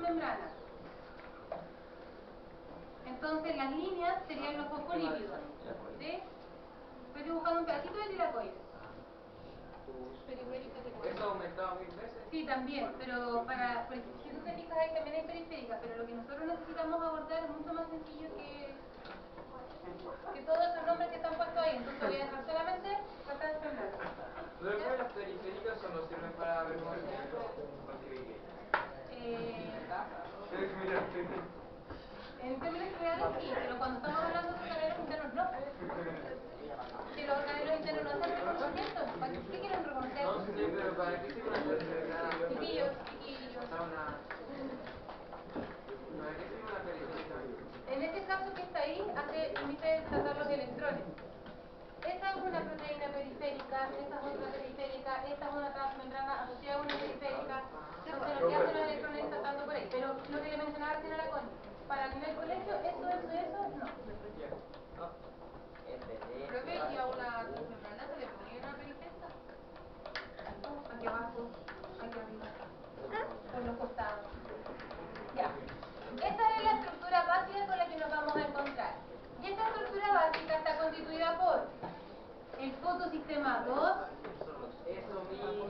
membrana. Entonces las líneas serían los fosfolípidos. ¿Sí? Estoy dibujando un pedacito de tilacoides. ¿Eso ha aumentado 1000 veces? Sí, también, pero si tú te fijas ahí también hay periféricas, pero lo que nosotros necesitamos abordar es mucho más sencillo que todos esos nombres que están puestos ahí. Entonces voy a dejar solamente bastantes membranas. ¿Pero qué las periféricas solo sirven para ver cómo el cerebro contribuye? En términos generales sí, pero cuando estamos hablando de organelos internos no. Si los organelos internos no hacen reconocimiento, ¿para qué quieren reconocer? No sé, pero ¿para qué sirve una periférica? Chiquillos. ¿Para qué sirve una periférica? En este caso que está ahí, permite tratar los electrones. Esta es una proteína periférica, esta es otra periférica, esta es una transmembrana asociada a una periférica. Entonces lo que hacen los electrones es tratando por ahí. Pero lo que le mencionaba recién a la Connie, para el nivel colegio, eso, no. Profe, ¿y a una transmembrana se le pondría una periférica? Aquí abajo, aquí arriba, por los costados. Ya. Esta es la estructura básica con la que nos vamos a encontrar. Y esta estructura básica está constituida por el fotosistema 2,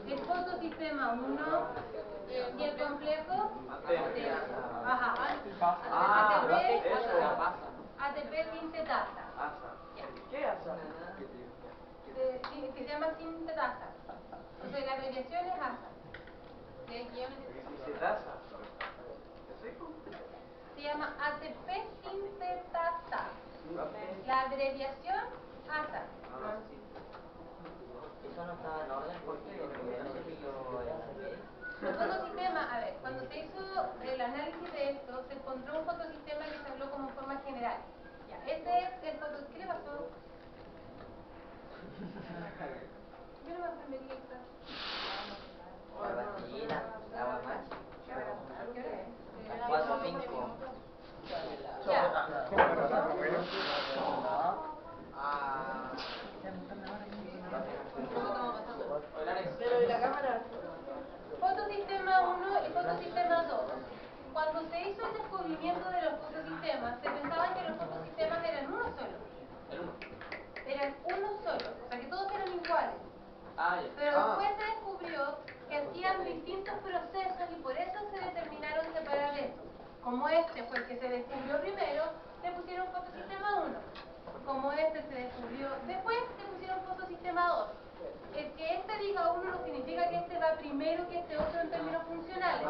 el fotosistema 1 y el complejo ATP sintetasa. ¿Qué hace? Que se llama sintetasa. O sea, la abreviación es ASA. ¿Sintetasa? Se llama ATP sintetasa. La abreviación ASA. Eso no estaba en orden porque lo primero se pilló El fotosistema, a ver, cuando se hizo el análisis de esto, se encontró un fotosistema que se habló como forma general. Ya, este es el fotosistema. ¿Qué le pasó? Yo no me enfermería esta. la vacina, la guamacha. ¿Qué hora es? 4-5. Ya. Pero ¿y la cámara? Fotosistema 1 y fotosistema 2. Cuando se hizo el descubrimiento de los fotosistemas, se pensaba que los fotosistemas eran uno solo. Eran uno solo, o sea que todos eran iguales. Pero después se descubrió que hacían distintos procesos y por eso se determinaron separar estos. Como este fue el que se descubrió primero, le pusieron fotosistema 1. Como este se descubrió después, le pusieron fotosistema 2. El que este diga 1 no significa que este va primero que este otro en términos funcionales.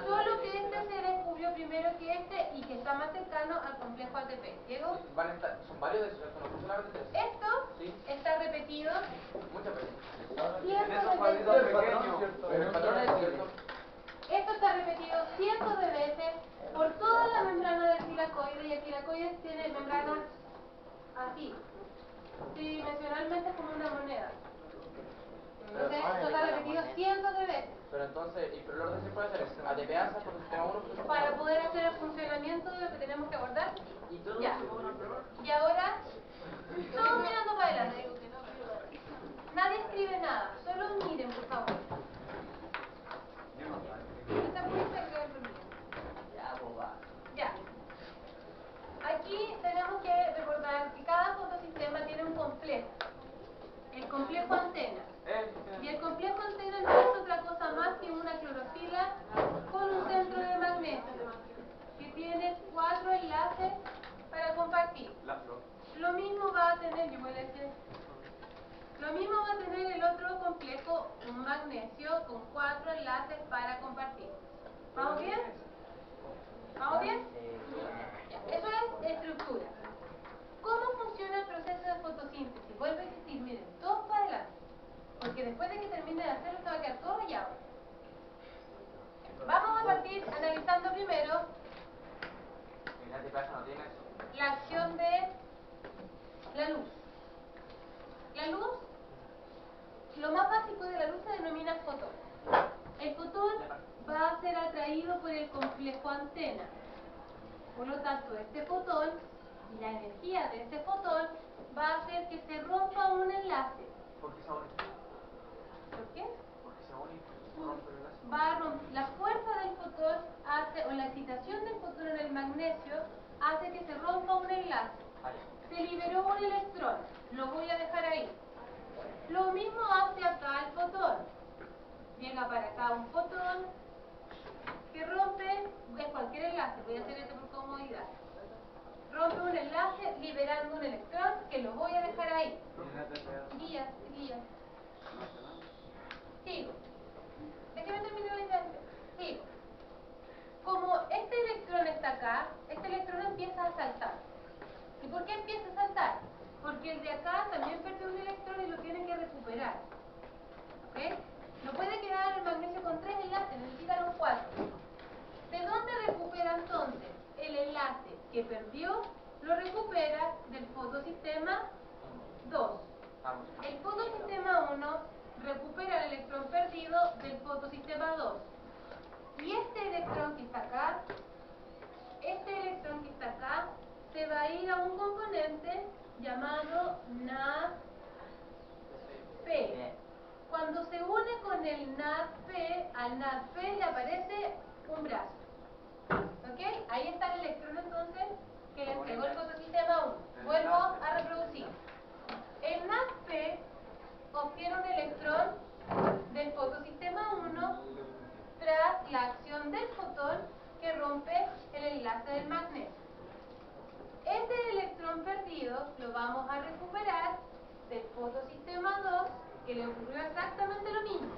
Solo que este se descubrió primero que este y que está más cercano al complejo ATP. ¿Diego? Son varios de esos, ¿no solamente tres? Esto está repetido Muchas veces. cientos En esos de cuadritos veces. pequeños, pero el patrón es cierto. Esto está repetido cientos de veces por toda la membrana del tilacoide y el tilacoide tiene membranas así. Tridimensionalmente es como una moneda. Entonces esto está repetido cientos de veces. Pero entonces, ¿y pero el orden se puede hacer? ¿ATP ASA, fotosistema 1, fotosistema 2? Para poder hacer el funcionamiento de lo que tenemos que abordar. ¿Y todo Ya. se pone a prueba? Y ahora, todos mirando para adelante. Nadie escribe nada, solo miren, por favor. Está muy cerca del promedio. Ya, boba. Ya. Aquí tenemos que recordar que cada fotosistema tiene un complejo. El complejo antena. Y el complejo antena no es otra cosa más que una clorofila con un centro de magnesio que tiene 4 enlaces para compartir. Lo mismo va a tener, lo mismo va a tener el otro complejo, un magnesio con 4 enlaces para compartir. ¿Vamos bien? ¿Vamos bien? Ya, eso es estructura. ¿Cómo funciona el proceso de fotosíntesis? Vuelvo a insistir, miren, todos para adelante. Porque después de que termine de hacerlo, se va a quedar todo rayado. Vamos a partir analizando primero la acción de la luz. La luz, lo más básico de la luz se denomina fotón. El fotón va a ser atraído por el complejo antena. Por lo tanto, este fotón y la energía de este fotón va a hacer que se rompa un enlace. ¿Por qué se une? ¿Por qué? Porque se une, rompe el enlace. la fuerza del fotón hace, o la excitación del fotón en el magnesio hace que se rompa un enlace. Se liberó un electrón, lo voy a dejar ahí. Lo mismo hace acá el fotón. Llega para acá un fotón que rompe, es cualquier enlace, voy a hacer esto por comodidad. Rompe un enlace liberando un electrón que lo voy a dejar ahí. Guía. Sigo. Déjeme terminar la idea. Sigo. Como este electrón está acá, este electrón empieza a saltar. ¿Y por qué empieza a saltar? Porque el de acá también perdió un electrón y lo tiene que recuperar. ¿Ok? No puede quedar el magnesio con 3 enlaces, necesita los 4. ¿De dónde recupera entonces? El enlace que perdió lo recupera del fotosistema 2. El fotosistema 1 recupera el electrón perdido del fotosistema 2. Y este electrón que está acá, se va a ir a un componente llamado NADP. Cuando se une con el NADP, al NADP le aparece un brazo. ¿Ok? Ahí está el electrón entonces que le entregó el fotosistema 1. Vuelvo a reproducir. El NADP obtiene un electrón del fotosistema 1 tras la acción del fotón que rompe el enlace del magnesio. Ese electrón perdido lo vamos a recuperar del fotosistema 2, que le ocurrió exactamente lo mismo.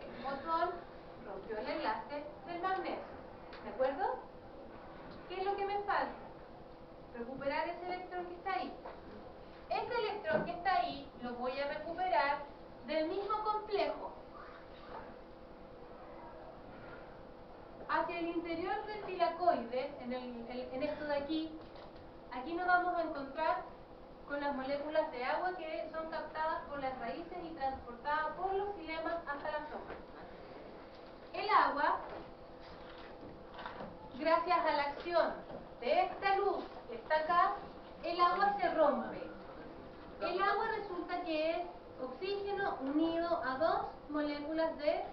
El fotón rompió el enlace del magnesio. ¿De acuerdo? ¿Qué es lo que me falta? Recuperar ese electrón que está ahí. Este electrón que está ahí lo voy a recuperar del mismo complejo. Hacia el interior del tilacoide, en esto de aquí nos vamos a encontrar con las moléculas de agua que son captadas por las raíces y transportadas por los filemas hasta las hojas. El agua, gracias a la acción de esta luz que está acá, el agua se rompe. El agua resulta que es oxígeno unido a 2 moléculas de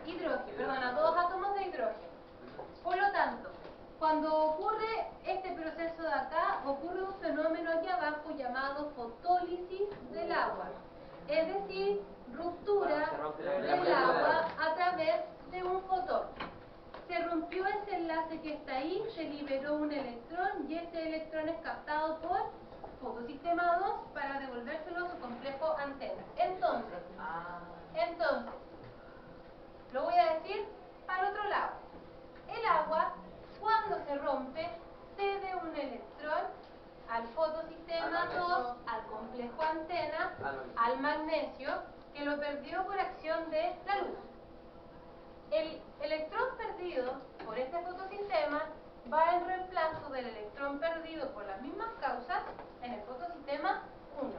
hidrógeno, a 2 átomos de hidrógeno. Por lo tanto, cuando ocurre este proceso de acá, ocurre un fenómeno aquí abajo llamado fotólisis del agua. Es decir, ruptura del agua a través de un fotón. Se rompió ese enlace que está ahí, se liberó un electrón y ese electrón es captado por fotosistema 2 para devolvérselo a su complejo antena. Entonces, lo voy a decir para el otro lado. El agua, cuando se rompe, cede un electrón al fotosistema 2, al complejo antena, al magnesio, que lo perdió por acción de la luz. El electrón perdido por este fotosistema va en reemplazo del electrón perdido por las mismas causas en el fotosistema 1.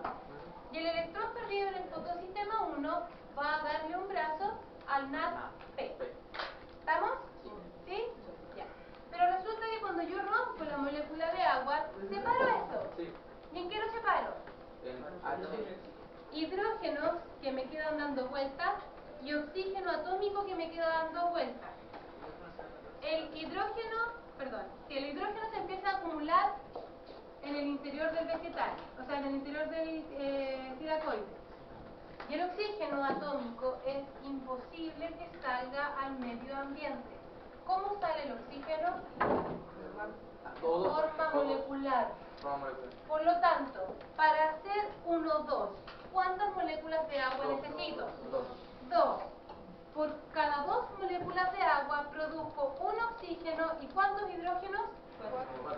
Y el electrón perdido en el fotosistema 1 va a darle un brazo al NADP. ¿Estamos? ¿Sí? Ya. Pero resulta que cuando yo rompo la molécula de agua, separo esto. ¿Y en qué lo separo? Hidrógenos que me quedan dando vueltas y oxígeno atómico que me queda dando vueltas. Si el hidrógeno se empieza a acumular en el interior del vegetal, o sea, en el interior del tilacoide. Y el oxígeno atómico es imposible que salga al medio ambiente. ¿Cómo sale el oxígeno? Forma molecular. Por lo tanto, para hacer 1,2, ¿cuántas moléculas de agua necesito? 2. Por cada 2 moléculas de agua produzco un oxígeno y ¿cuántos hidrógenos?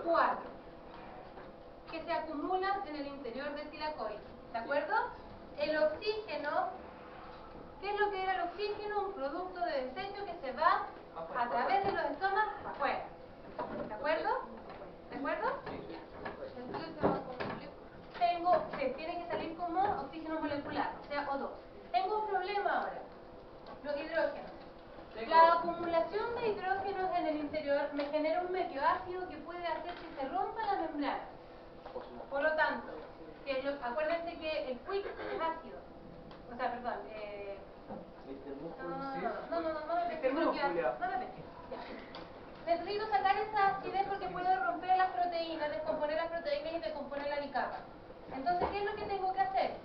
4. Que se acumulan en el interior del tilacoide. ¿De acuerdo? El oxígeno, ¿qué es lo que era el oxígeno? Un producto de desecho que se va a través de los estómagos afuera. ¿De acuerdo? ¿De acuerdo? Entonces se va como tiene que salir como oxígeno molecular, o sea, O2. Tengo un problema ahora. Los hidrógenos. La acumulación de hidrógenos en el interior me genera un medio ácido que puede hacer que se rompa la membrana. Por lo tanto, acuérdense que el quick es ácido. O sea, perdón, No me pesques, no me pesques. Necesito sacar esa acidez porque puedo romper las proteínas, descomponer las proteínas y descomponer la bicapa. Entonces, ¿qué es lo que tengo que hacer?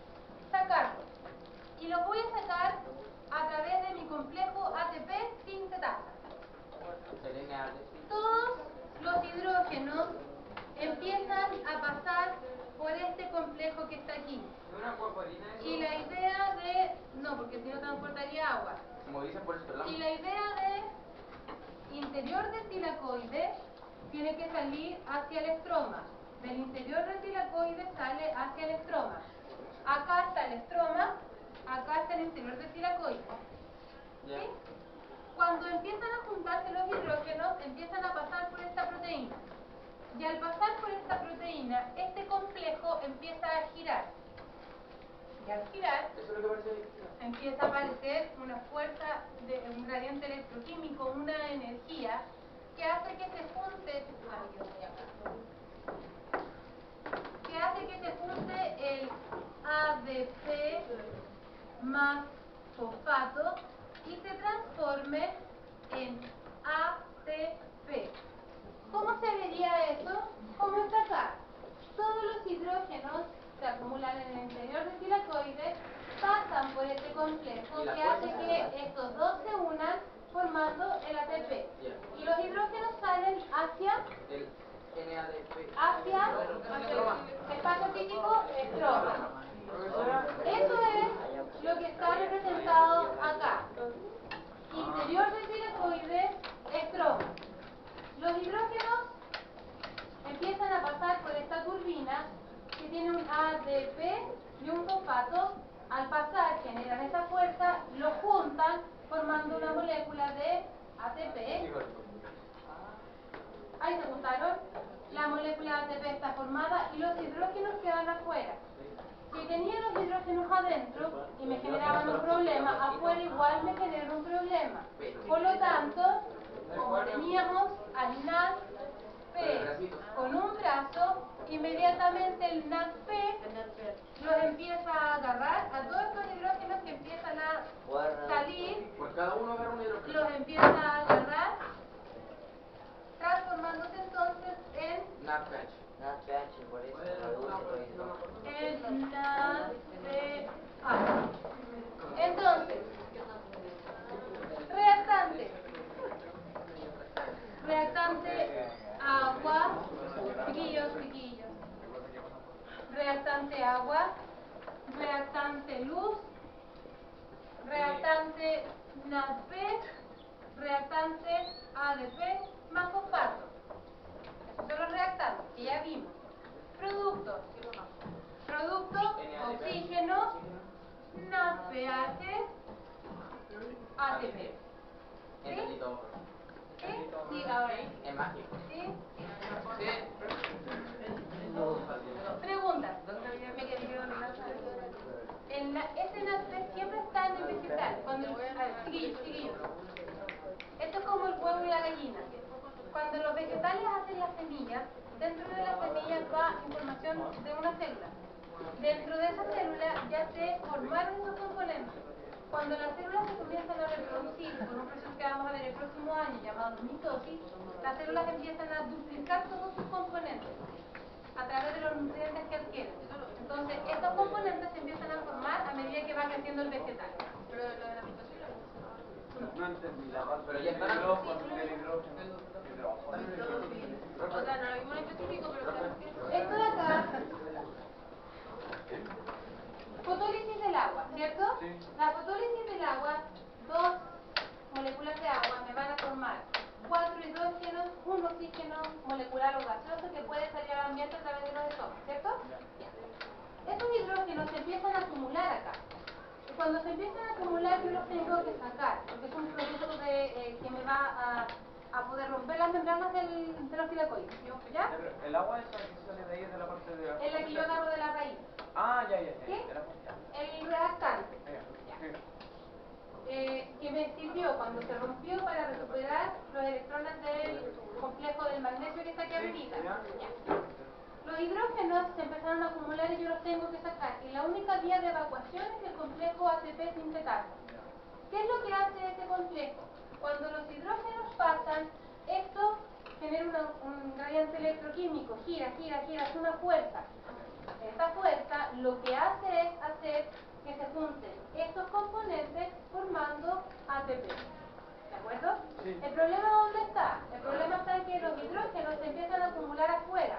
Sacarlo. Y lo voy a sacar a través de mi complejo ATP sin cetasa. Todos los hidrógenos empiezan a pasar por este complejo que está aquí. Y la idea de... No, porque si no transportaría agua. Y la idea de interior del tilacoide tiene que salir hacia el estroma. Del interior del tilacoide sale hacia el estroma. Acá está el estroma, acá está el interior del tilacoide. ¿Sí? Cuando empiezan a juntarse los hidrógenos, empiezan a pasar por esta proteína. Y al pasar por esta proteína, este complejo empieza a girar. Y al girar, empieza a aparecer una fuerza, un gradiente electroquímico, una energía que hace que se junte, el ADP más fosfato y se transforme en ATP. ¿Cómo se vería eso? Como está acá. Todos los hidrógenos se acumulan en el interior del tilacoide, pasan por este complejo que hace que estos dos se unan formando el ATP. Y los hidrógenos salen hacia el espacio físico estroma. Eso es lo que está representado acá. Interior del tilacoide, estroma. Los hidrógenos empiezan a pasar por esta turbina que tiene un ADP y un fosfato. Al pasar generan esa fuerza, lo juntan formando una molécula de ATP. Ahí se juntaron. La molécula de ATP está formada y los hidrógenos quedan afuera. Si tenía los hidrógenos adentro y me generaban un problema, afuera igual me genera un problema. Por lo tanto, como teníamos al NADP con un brazo, inmediatamente el NADP los empieza a agarrar a todos estos hidrógenos que empiezan a salir, los empieza a agarrar, transformándose entonces en NADPH, por eso reduce todo el NADPH. Entonces, reactante agua, chiquillos, reactante agua, reactante luz, reactante NADP, reactante ADP más fosfato. Esos son los reactantes que ya vimos. Producto, oxígeno, NADPH, ATP. ¿Sí? ¿Sí? Sí, ahora. Es mágico. ¿Sí? Pregunta. Este NADP siempre está en el vegetal. Chiquillos. Esto es como el huevo y la gallina. Cuando los vegetales hacen las semillas, dentro de las semillas va información de una célula. Dentro de esa célula ya se formaron esos componentes. Cuando las células se comienzan a reproducir por un proceso que vamos a ver el próximo año llamado mitosis, las células empiezan a duplicar todos sus componentes a través de los nutrientes que adquieren. Entonces, estos componentes se empiezan a formar a medida que va creciendo el vegetal. Pero lo de la mitosis No entendí la parte del hidrógeno. o sea, no lo mismo en específico, pero claro que... Esto de acá, fotólisis del agua, ¿cierto? Sí. La fotólisis del agua, dos moléculas de agua me van a formar 4 hidrógenos, un oxígeno molecular o gaseoso que puede salir al ambiente a través de los estómagos, ¿cierto? Estos hidrógenos se empiezan a acumular acá. Y cuando se empiezan a acumular yo los tengo que sacar, porque es un producto que me va a poder romper las membranas de los tilacoides, ¿ya? El agua esa que sale de ahí es de la parte de Es la que yo agarro de la raíz. Ah, ya. ¿Sí? El reactante. Que me sirvió cuando se rompió para recuperar los electrones del complejo del magnesio que está aquí arriba. Ya. Los hidrógenos se empezaron a acumular y yo los tengo que sacar. Y la única vía de evacuación es el complejo ATP sin cetasa. ¿Qué es lo que hace este complejo? Cuando los hidrógenos pasan, esto genera un gradiente electroquímico, gira, hace una fuerza. Esta fuerza lo que hace es hacer que se junten estos componentes formando ATP. ¿De acuerdo? Sí. ¿El problema dónde está? El problema está en que los hidrógenos se empiezan a acumular afuera.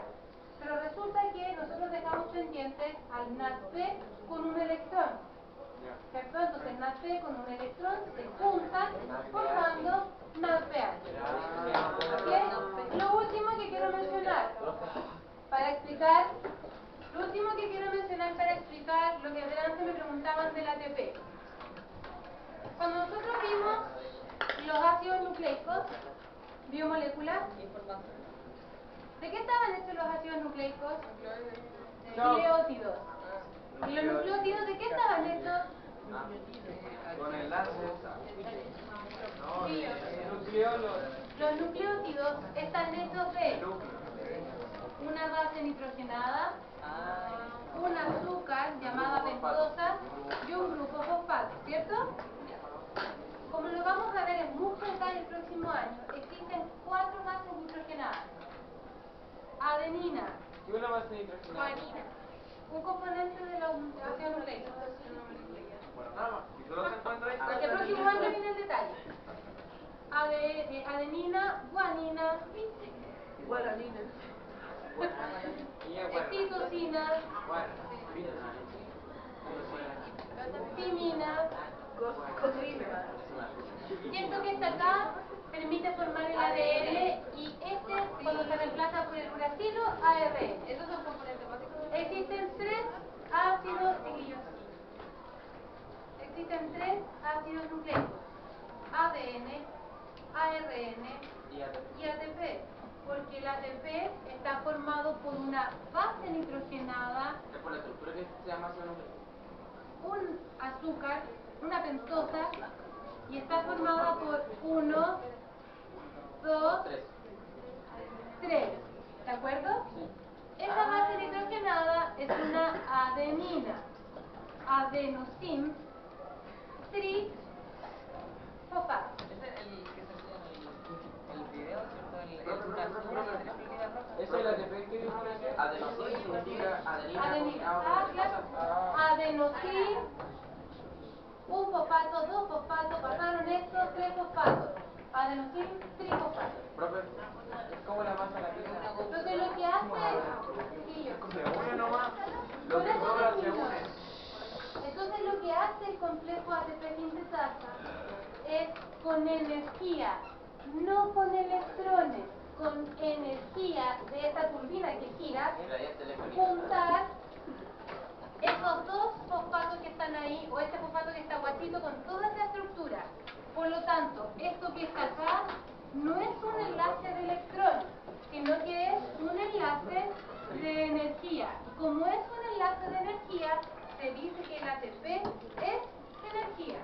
Pero resulta que nosotros dejamos pendientes al NADP con un electrón. ¿Cierto? Entonces NADP con un electrón se juntan formando NADPH. ¿Okay? Lo último que quiero mencionar para explicar lo que adelante me preguntaban del ATP. Cuando nosotros vimos los ácidos nucleicos, biomoléculas, ¿de qué estaban hechos los ácidos nucleicos? De nucleótidos. ¿Y los nucleótidos de qué estaban hechos? Con enlaces. Sí. Nucleolos. Los nucleótidos están hechos de una base nitrogenada, un azúcar llamada pentosa y un grupo fosfato, ¿cierto? Como lo vamos a ver en mucho detalle el próximo año, existen 4 bases nitrogenadas. Adenina. ¿Y una base nitrogenada? Guanina. Un componente de los ácidos nucleicos. Bueno, nada más. ¿Y solo se encuentra ahí? Porque el próximo año viene el detalle. Adenina, guanina, Guaranina. citosina, timina. Cotrina. Y esto que está acá permite formar el ADN y este, cuando se reemplaza por el uracilo, ARN. Estos son componentes básicos. Existen 3 ácidos Existen 3 ácidos nucleicos: ADN, ARN y ATP. Porque el ATP está formado por una base nitrogenada, ¿Por la estructura que se llama ácido nucleico? un azúcar, una pentosa, y está formada por 1, 2, 3. ¿De acuerdo? Esta base nitrogenada es una adenina, adenosin trifosfato. Ese es el que se ve en el video, ¿cierto? ¿Es el ATP que dijo recién? Adenosin significa adenina Adenina. combinado con Claro. Adenosin, un fosfato, 2 fosfatos, pasaron estos 3 fosfatos. Adenosin trifosfato. Profe, es como la masa de la pizza. Entonces lo que hace, chiquillos, Se une nomás. Lo por que eso sobra se termino. une. Entonces lo que hace el complejo ATP sintetasa es con energía, no con electrones, con energía de esta turbina que gira, juntar esos 2 fosfatos que están ahí, o este fosfato que está guachito con toda esta estructura. Por lo tanto, esto que está acá no es un enlace de electrones, sino que es un enlace de energía. Y como es un enlace de energía, se dice que el ATP es energía.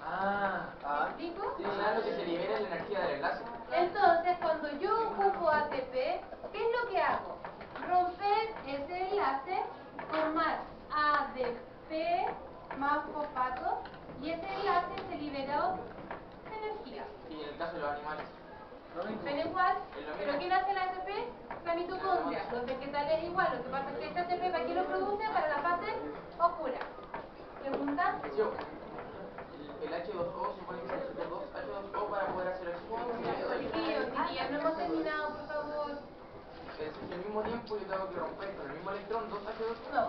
¿Me explico? Sí, lo que se libera es la energía del enlace. Entonces, cuando yo ocupo ATP, ¿qué es lo que hago? Romper ese enlace, formar ADP más fosfato, y ese enlace se liberó energía. Y en el caso de los animales. Ven igual, pero ¿quién hace el ATP? La mitocondria. Los vegetales igual, lo que pasa es que este ATP, ¿para qué lo produce? Para la fase oscura. ¿Pregunta? Sí, el H2O supone que se necesita 2 H2O para poder hacer oxígeno. Chiquillos, no hemos terminado, por favor. Al mismo tiempo yo tengo que romper con el mismo electrón 2 H2O. No,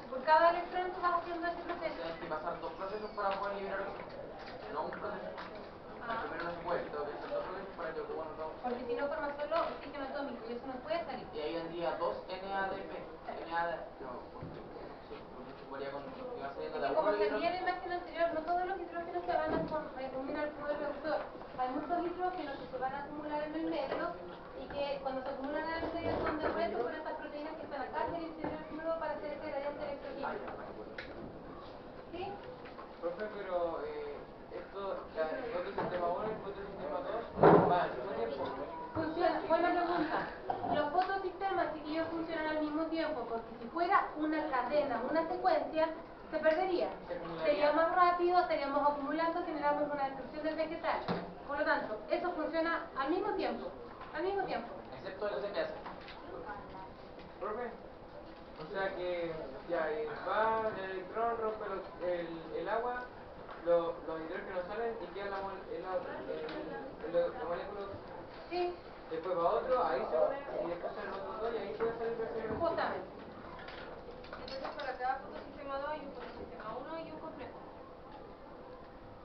por cada electrón tú vas haciendo ese proceso. Tienes que pasar 2 procesos para poder liberar oxígeno. No un proceso. El primero no se puede, tengo que hacer 2 procesos para que ocupar los 2. Porque si no forma solo oxígeno atómico y eso no puede salir. Y ahí vendría 2 NADP. No, sí, se podría con. Iba saliendo de Como alguno se de veía en la imagen anterior, no todos los hidrógenos se van a unir al poder reductor. Hay muchos hidrógenos que se van a acumular en el medio y que cuando se acumulan en el medio son devueltos por estas proteínas que están acá en el interior nuevo para hacer ese gradiente electroquímico. ¿Sí? Profe, pero esto, el fotosistema 1 y el fotosistema 2 van al mismo tiempo. Funciona, buena pregunta. Los fotosistemas, chiquillos, funcionan al mismo tiempo, porque si fuera una cadena, una secuencia, se perdería. Sería más rápido, estaríamos acumulando, generamos una destrucción del vegetal. Por lo tanto, eso funciona al mismo tiempo. Al mismo tiempo. Excepto el CPS. Profe, o sea que ya va el electrón, rompe el agua, los hidrógenos salen y queda la molécula. Sí, Después va otro, ahí se une y después salen otros dos y ahí puede salir perfectamente. justamente. Entonces para cada fotosistema 2 hay un fotosistema 1 y un complejo.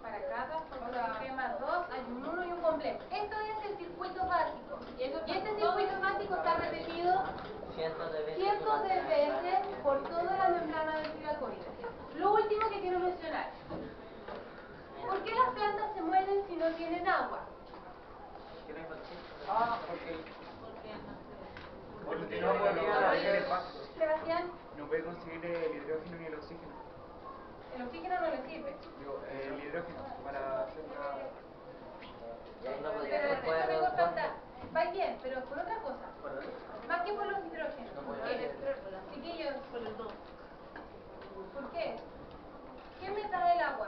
Para cada fotosistema 2 hay un 1 y un complejo. Esto es el circuito básico. Y este circuito básico está repetido cientos de veces por toda la membrana del tilacoide. Lo último que quiero mencionar. ¿Por qué las plantas se mueren si no tienen agua? Porque no puede hacer el paso. Sebastián, No puede conseguir el hidrógeno ni el oxígeno. el oxígeno no le sirve. Digo, el hidrógeno para hacer una... Pero esto me falta. Va bien, pero por otra cosa. Más que por los hidrógenos. ¿Por qué? Chiquillos, por los dos. ¿Por qué? ¿Qué me da el agua?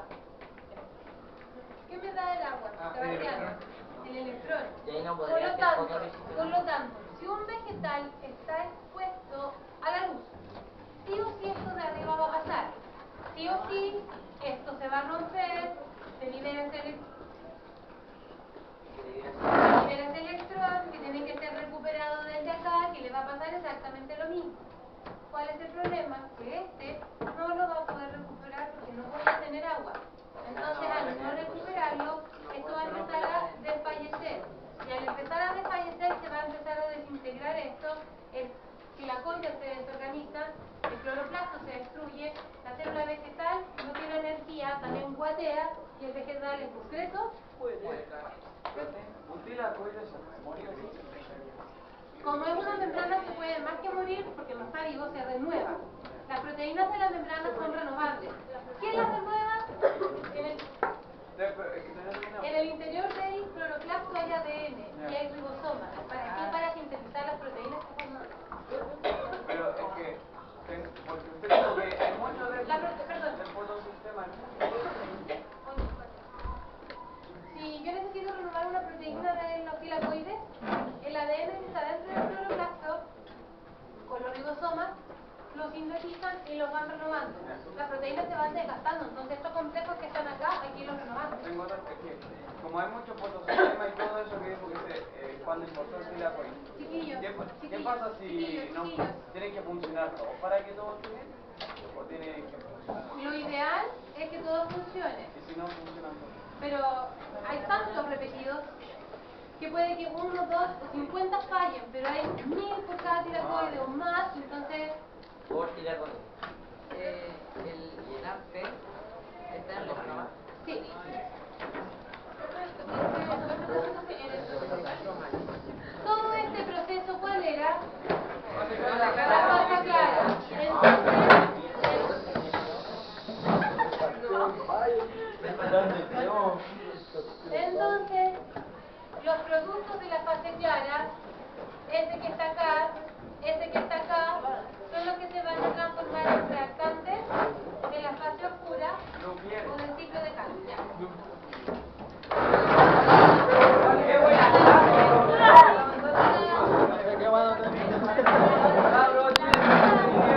¿Qué me da el agua, Sebastián? El electrón. Por lo tanto, si un vegetal está expuesto a la luz, sí o sí esto de arriba va a pasar. Sí o sí esto se va a romper, se libera ese electrón que tiene que ser recuperado desde acá, que le va a pasar exactamente lo mismo. ¿Cuál es el problema? Que este no lo va a poder recuperar porque no puede tener agua. Entonces, al no recuperarlo, esto va a empezar a desfallecer. Y al empezar a desfallecer, se va a empezar a desintegrar esto. El tilacoide se desorganiza, el cloroplasto se destruye, la célula vegetal no tiene energía, también guatea, y el vegetal en concreto ¿Un tilacoide se muere? como es una membrana se puede más que morir porque no está vivo, se renueva. Las proteínas de la membrana son renovables. ¿Quién las renueva? En el interior del cloroplasto hay ADN y hay ribosomas. ¿Para qué? Para sintetizar las proteínas que forman. Pero es que, porque usted dijo que hay mucho del fotosistema, Si yo necesito renovar una proteína de los tilacoides, el ADN que está dentro del cloroplasto, con los ribosomas, lo sintetizan y los van renovando. Las proteínas se van desgastando, entonces estos complejos que están acá, aquí los renovamos. Tengo otra que como hay mucho fotosistema y todo eso que dijo que cuando importó el tilacoide. Chiquillos, ¿Qué pasa si no tiene que funcionar todo para que todo esté bien? ¿O tiene que funcionar? Lo ideal es que todo funcione, Y si no funciona todo. pero hay tantos repetidos que puede que 1, 2 o 50 fallen, pero hay 1000 por cada tilacoide o más, entonces Por tilacoide. El AP está en los programas. sí. Todo este proceso, ¿cuál era? La fase clara. Entonces, los productos de la fase clara, este que está acá, este que está acá, son los que se van a transformar en reactantes de la fase oscura o del ciclo de Calvin.